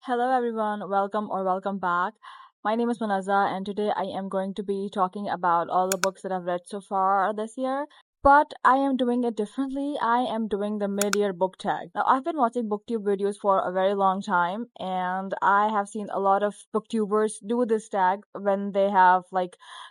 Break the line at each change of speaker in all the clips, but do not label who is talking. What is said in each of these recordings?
Hello everyone, welcome back. My name is Munaza and today I am going to be talking about all the books that I've read so far this year. But I am doing it differently. I am doing the mid-year book tag. Now I've been watching booktube videos for a very long time and I have seen a lot of booktubers do this tag when they have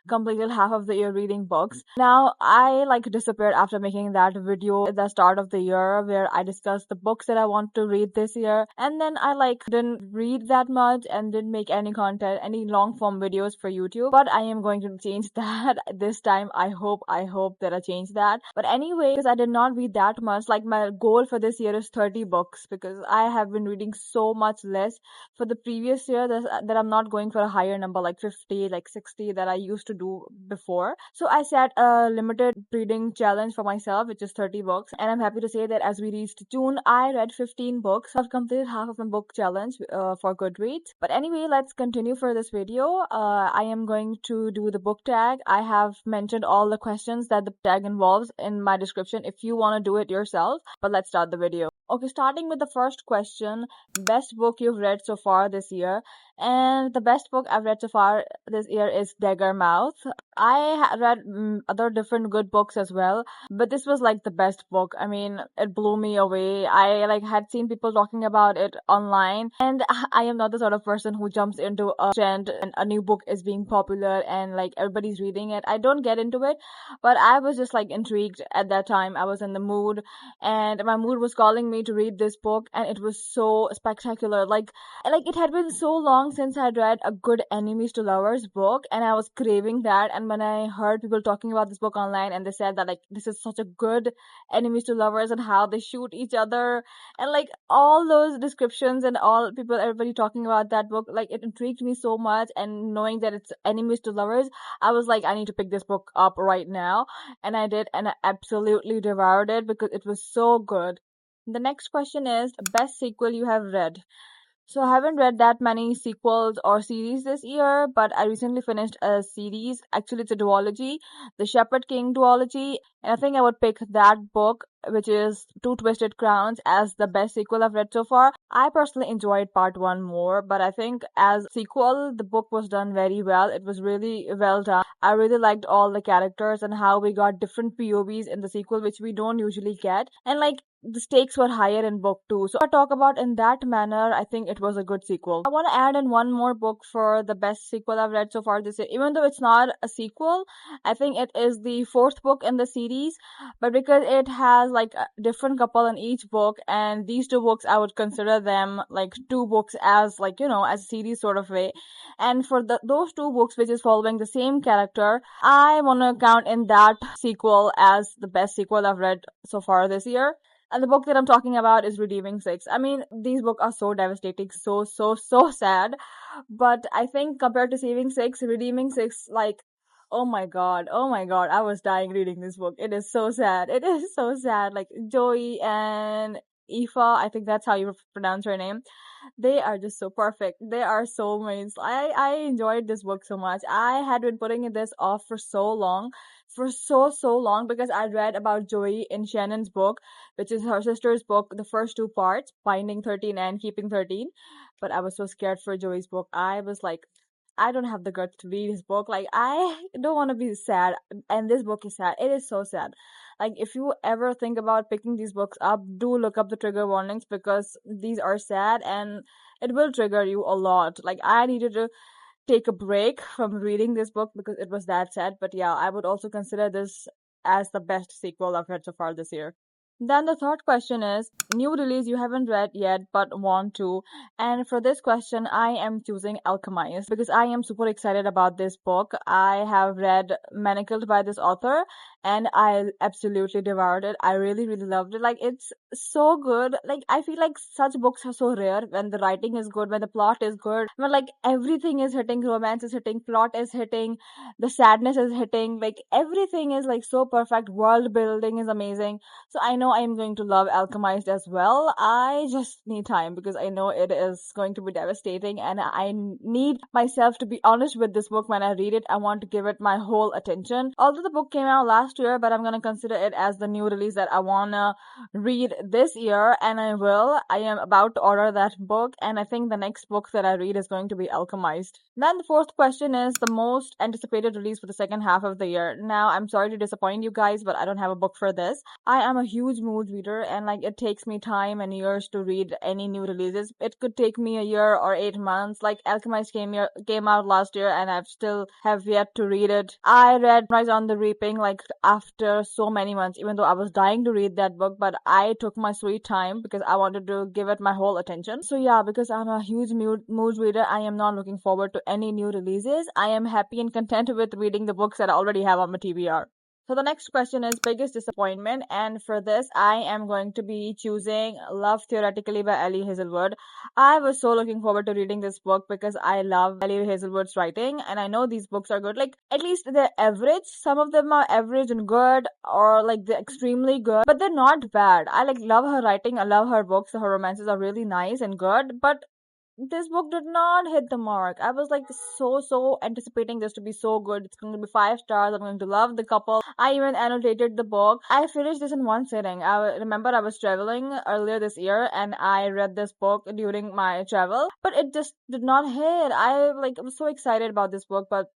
completed half of the year reading books. Now I disappeared after making that video at the start of the year where I discussed the books that I want to read this year, and then I didn't read that much and didn't make any content, any long form videos for YouTube. But I am going to change that this time. I hope that I change that. But anyway, because I did not read that much, my goal for this year is 30 books because I have been reading so much less for the previous year that I'm not going for a higher number like 50, like 60 that I used to do before. So I set a limited reading challenge for myself, which is 30 books. And I'm happy to say that as we reached June, I read 15 books. I've completed half of my book challenge for Goodreads. But anyway, let's continue for this video. I am going to do the book tag. I have mentioned all the questions that the tag involves in my description if you want to do it yourself. But let's start the video. Okay, starting with the first question, best book you've read so far this year. And the best book I've read so far this year is Daggermouth. I read other different good books as well, but this was the best book. I mean, it blew me away. I had seen people talking about it online, and I am not the sort of person who jumps into a trend and a new book is being popular and everybody's reading it. I don't get into it, but I was just intrigued at that time. I was in the mood, and my mood was calling me to read this book, and it was so spectacular. It had been so long since I'd read a good enemies to lovers book, and I was craving that. And when I heard people talking about this book online, and they said that this is such a good enemies to lovers and how they shoot each other, and all those descriptions and everybody talking about that book, it intrigued me so much. And knowing that it's enemies to lovers, I was like, I need to pick this book up right now, and I did, and I absolutely devoured it because it was so good. The next question is best sequel you have read. So I haven't read that many sequels or series this year, but I recently finished a series. Actually, it's a duology, the Shepherd King duology, and I think I would pick that book, which is Two Twisted Crowns, as the best sequel I've read so far. I personally enjoyed part one more, but I think as sequel, the book was done very well. It was really well done. I really liked all the characters and how we got different POVs in the sequel, which we don't usually get. And the stakes were higher in book two. So I talk about in that manner, I think it was a good sequel. I want to add in one more book for the best sequel I've read so far this year. Even though it's not a sequel, I think it is the fourth book in the series, but because it has a different couple in each book, and these two books I would consider them two books as as a series sort of way. And for those two books which is following the same character, I want to count in that sequel as the best sequel I've read so far this year. And the book that I'm talking about is Redeeming Six. I mean, these books are so devastating, so sad. But I think compared to Saving Six, Redeeming Six, oh my god, I was dying reading this book. It is so sad. It is so sad. Joey and Aoife, I think that's how you pronounce her name. They are just so perfect. They are soulmates. I enjoyed this book so much. I had been putting this off for so long, so long, because I read about Joey in Shannon's book, which is her sister's book, the first two parts, Binding 13 and Keeping 13. But I was so scared for Joey's book. I was like, I don't have the guts to read his book. I don't want to be sad. And this book is sad. It is so sad. If you ever think about picking these books up, do look up the trigger warnings because these are sad and it will trigger you a lot. I needed to take a break from reading this book because it was that sad. But yeah, I would also consider this as the best sequel I've read so far this year. Then the third question is new release you haven't read yet but want to. And for this question, I am choosing Alchemized because I am super excited about this book. I have read Manacled by this author and I absolutely devoured it. I really loved it. It's so good. I feel such books are so rare when the writing is good, when the plot is good, when everything is hitting, romance is hitting, plot is hitting, the sadness is hitting, everything is so perfect, world building is amazing. So I know I'm going to love Alchemized as well. I just need time because I know it is going to be devastating and I need myself to be honest with this book when I read it. I want to give it my whole attention. Although the book came out last last year, but I'm gonna consider it as the new release that I wanna read this year, and I will. I am about to order that book, and I think the next book that I read is going to be Alchemized. Then the fourth question is the most anticipated release for the second half of the year. Now, I'm sorry to disappoint you guys, but I don't have a book for this. I am a huge mood reader, and like it takes me time and years to read any new releases. It could take me a year or 8 months. Like Alchemist came out last year, and I've still have yet to read it. I read Rise on the Reaping like after so many months, even though I was dying to read that book, but I took my sweet time because I wanted to give it my whole attention. So yeah, because I'm a huge mood reader, I am not looking forward to any new releases. I am happy and content with reading the books that I already have on my TBR. So the next question is biggest disappointment, and for this I am going to be choosing Love Theoretically by Ai Hazelwood. I was so looking forward to reading this book because I love Ai Hazelwood's writing, and I know these books are good. Like at least they're average. Some of them are average and good, or like they're extremely good, but they're not bad. I like love her writing. I love her books. Her romances are really nice and good, but this book did not hit the mark. I was like so anticipating this to be so good. It's going to be 5 stars. I'm going to love the couple. I even annotated the book. I finished this in one sitting. I remember I was traveling earlier this year and I read this book during my travel, but it just did not hit. I was so excited about this book, but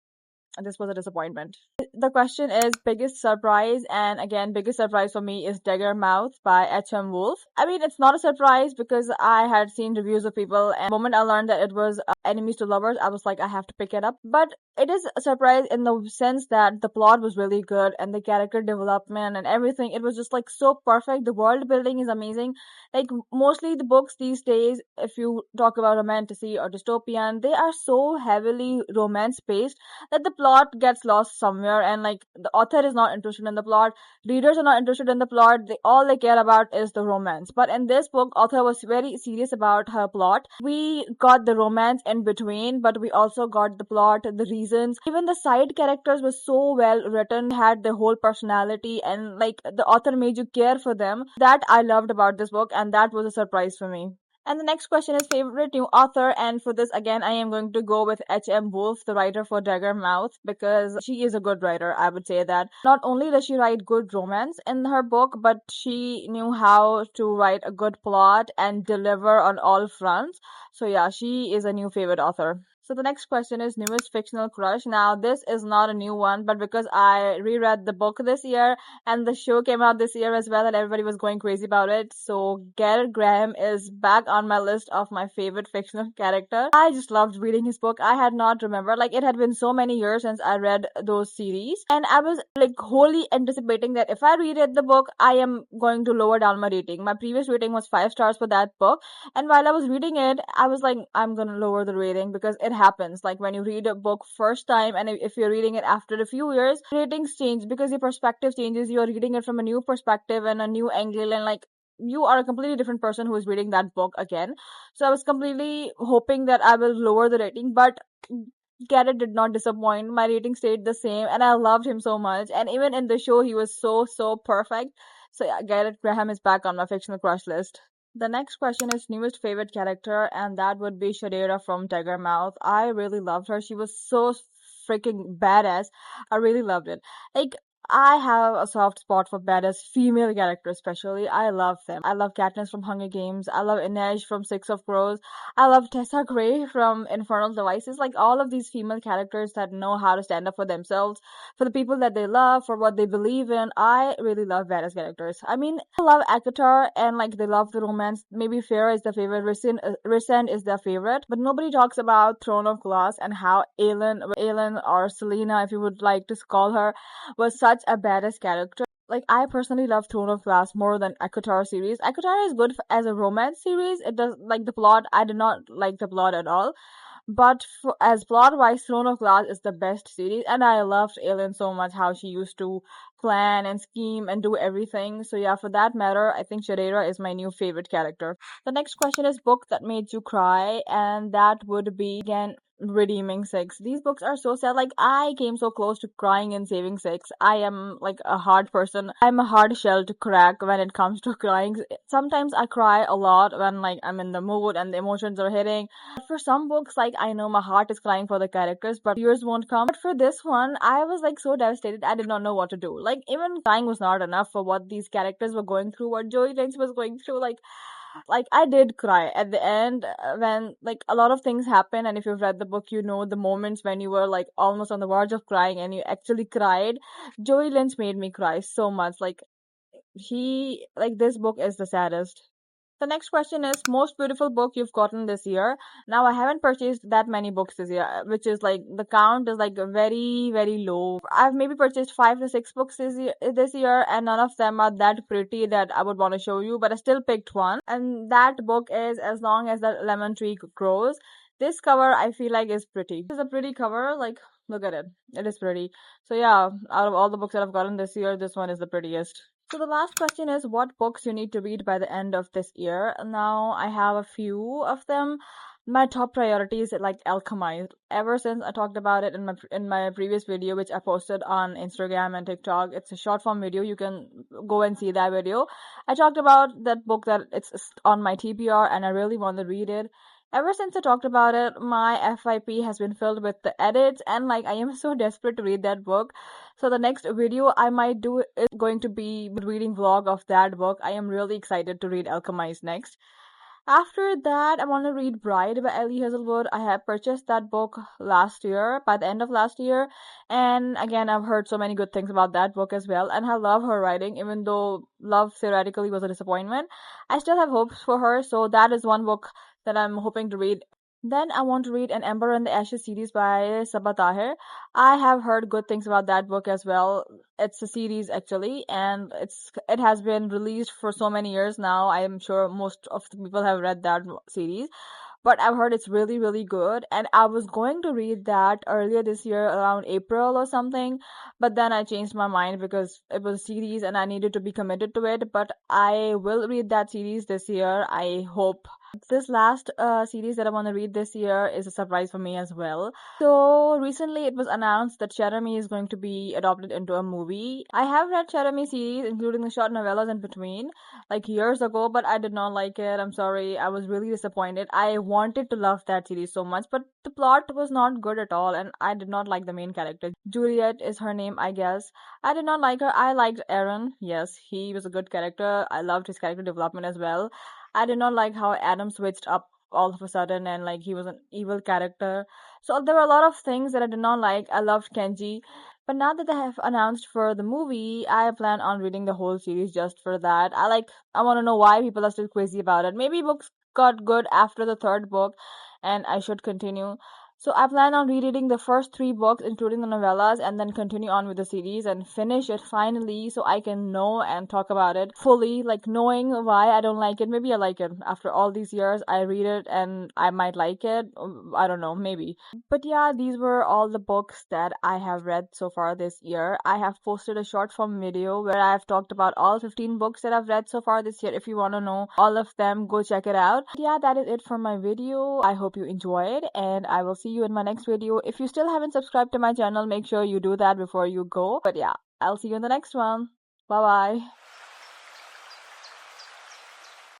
this was a disappointment. The question is biggest surprise, and again, biggest surprise for me is Daggermouth by H M Wolfe. I mean, it's not a surprise because I had seen reviews of people, and the moment I learned that it was enemies to lovers, I was like, I have to pick it up. But it is a surprise in the sense that the plot was really good and the character development and everything. It was just like so perfect. The world building is amazing. Like mostly the books these days, if you talk about romantacy or dystopian, they are so heavily romance based that the plot gets lost somewhere, and like the author is not interested in the plot, readers are not interested in the plot, all they care about is the romance. But in this book, author was very serious about her plot. We got the romance in between, but we also got the plot, the reasons. Even the side characters were so well written, had their whole personality, and like the author made you care for them. That I loved about this book, and that was a surprise for me. And the next question is favorite new author, and for this again I am going to go with H M Wolfe, the writer for Daggermouth, because she is a good writer. I would say that not only does she write good romance in her book, but she knew how to write a good plot and deliver on all fronts. So yeah, she is a new favorite author. So the next question is newest fictional crush. Now this is not a new one, but because I reread the book this year and the show came out this year as well, and everybody was going crazy about it. So Garrett Graham is back on my list of my favorite fictional character. I just loved reading his book. I had not remembered, like it had been so many years since I read those series, and I was like wholly anticipating that if I reread the book, I am going to lower down my rating. My previous rating was 5 stars for that book, and while I was reading it, I was like, I'm gonna lower the rating because it happens. Like when you read a book first time, and if you're reading it after a few years, ratings change because your perspective changes. You're reading it from a new perspective and a new angle, and like you are a completely different person who is reading that book again. So I was completely hoping that I will lower the rating, but Garrett did not disappoint. My rating stayed the same, and I loved him so much. And even in the show, he was so perfect. So yeah, Garrett Graham is back on my fictional crush list. The next question is newest favorite character, and that would be Shadera from Daggermouth. I really loved her. She was so freaking badass. I really loved it. Like, I have a soft spot for badass female characters, especially. I love them. I love Katniss from Hunger Games. I love Inej from Six of Crows. I love Tessa Gray from Infernal Devices. Like, all of these female characters that know how to stand up for themselves, for the people that they love, for what they believe in. I really love badass characters. I mean, I love Akatar, and like they love the romance. Maybe Farah is their favorite, Rysand is their favorite, but nobody talks about Throne of Glass and how Aelin or Selena, if you would like to call her, was such a badass character. Like I personally love Throne of Glass more than Akatar series. Akatar is good as a romance series. It does like the plot. I did not like the plot at all. But as plot wise, Throne of Glass is the best series, and I loved Aelin so much, how she used to plan and scheme and do everything. So yeah, for that matter, I think Shadera is my new favorite character. The next question is book that made you cry, and that would be again redeeming six. These books are so sad. Like, I came so close to crying in saving six. I am like a hard person. I'm a hard shell to crack when it comes to crying. Sometimes I cry a lot when like I'm in the mood and the emotions are hitting. But for some books, like, I know my heart is crying for the characters, but tears won't come. But for this one, I was like so devastated. I did not know what to do. Like, even crying was not enough for what these characters were going through, what Joey Lynch was going through. Like, I did cry at the end, when like a lot of things happen, and if you've read the book, you know the moments when you were like almost on the verge of crying and you actually cried. Joey Lynch made me cry so much. Like, this book is the saddest. The next question is most beautiful book you've gotten this year. Now, I haven't purchased that many books this year, which is like the count is like very, very low. I've maybe purchased 5 to 6 books this year, and none of them are that pretty that I would want to show you, but I still picked one. And that book is As Long as the Lemon Tree Grows. This cover I feel like is pretty. This is a pretty cover, like, look at it. It is pretty. So yeah, out of all the books that I've gotten this year, this one is the prettiest. So the last question is what books you need to read by the end of this year. Now, I have a few of them. My top priority is like Alchemized. Ever since I talked about it in my previous video, which I posted on Instagram and TikTok. It's a short form video. You can go and see that video. I talked about that book, that it's on my TBR, and I really want to read it. Ever since I talked about it, my FYP has been filled with the edits, and like, I am so desperate to read that book. So the next video I might do is going to be reading vlog of that book. I am really excited to read Alchemized next. After that, I want to read Bride by Ai Hazelwood. I have purchased that book last year, by the end of last year. And again, I've heard so many good things about that book as well. And I love her writing, even though Love theoretically was a disappointment. I still have hopes for her, so that is one book that I'm hoping to read. Then I want to read An Ember in the Ashes series by Sabaa Tahir. I have heard good things about that book as well. It's a series actually, and it has been released for so many years now. I am sure most of the people have read that series, but I've heard it's really, really good. And I was going to read that earlier this year around April or something, but then I changed my mind because it was a series and I needed to be committed to it. But I will read that series this year, I hope. This last series that I want to read this year is a surprise for me as well. So recently it was announced that Shatter Me is going to be adopted into a movie. I have read Shatter Me series, including the short novellas in between, like years ago, but I did not like it. I'm sorry, I was really disappointed. I wanted to love that series so much, but the plot was not good at all, and I did not like the main character. Juliet is her name, I guess. I did not like her. I liked Aaron. Yes, he was a good character. I loved his character development as well. I did not like how Adam switched up all of a sudden and like he was an evil character. So there were a lot of things that I did not like. I loved Kenji. But now that they have announced for the movie, I plan on reading the whole series just for that. I want to know why people are still crazy about it. Maybe books got good after the third book and I should continue. So I plan on rereading the first 3 books, including the novellas, and then continue on with the series and finish it finally so I can know and talk about it fully, like knowing why I don't like it. Maybe I like it. After all these years, I read it and I might like it. I don't know, maybe. But yeah, these were all the books that I have read so far this year. I have posted a short form video where I have talked about all 15 books that I've read so far this year. If you want to know all of them, go check it out. But yeah, that is it for my video. I hope you enjoyed, and I will see you in my next video. If you still haven't subscribed to my channel, make sure you do that before you go. But yeah, I'll see you in the next one. Bye bye.